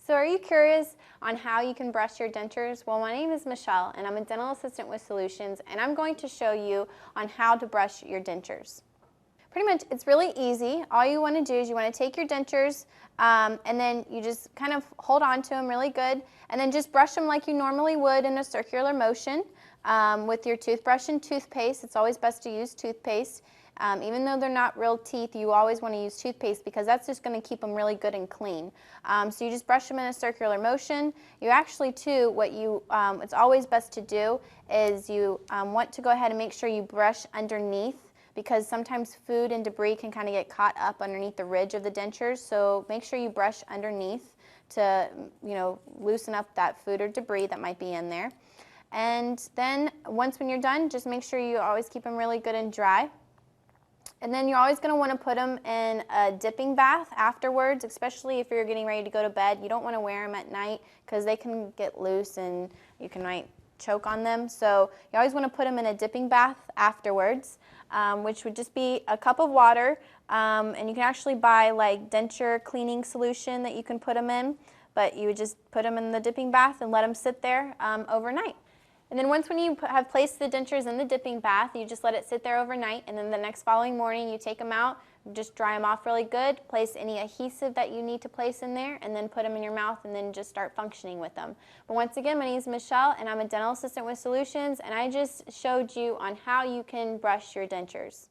So are you curious on how you can brush your dentures? Well, my name is Michelle and I'm a dental assistant with Solutions, and I'm going to show you on how to brush your dentures. Pretty much, it's really easy. All you want to do is you want to take your dentures and then you just kind of hold on to them really good, and then just brush them like you normally would in a circular motion with your toothbrush and toothpaste. It's always best to use toothpaste. Even though they're not real teeth, you always want to use toothpaste because that's just going to keep them really good and clean. So you just brush them in a circular motion. You actually, too, it's always best to do is you want to go ahead and make sure you brush underneath, because sometimes food and debris can kind of get caught up underneath the ridge of the dentures. So make sure you brush underneath to, loosen up that food or debris that might be in there. And then when you're done, just make sure you always keep them really good and dry. And then you're always going to want to put them in a dipping bath afterwards, especially if you're getting ready to go to bed. You don't want to wear them at night because they can get loose and you might choke on them. So you always want to put them in a dipping bath afterwards, which would just be a cup of water. And you can actually buy like denture cleaning solution that you can put them in, but you would just put them in the dipping bath and let them sit there overnight. And then when you have placed the dentures in the dipping bath, you just let it sit there overnight, and then the next following morning you take them out, just dry them off really good, place any adhesive that you need to place in there, and then put them in your mouth and then just start functioning with them. But once again, my name is Michelle and I'm a dental assistant with Solutions, and I just showed you on how you can brush your dentures.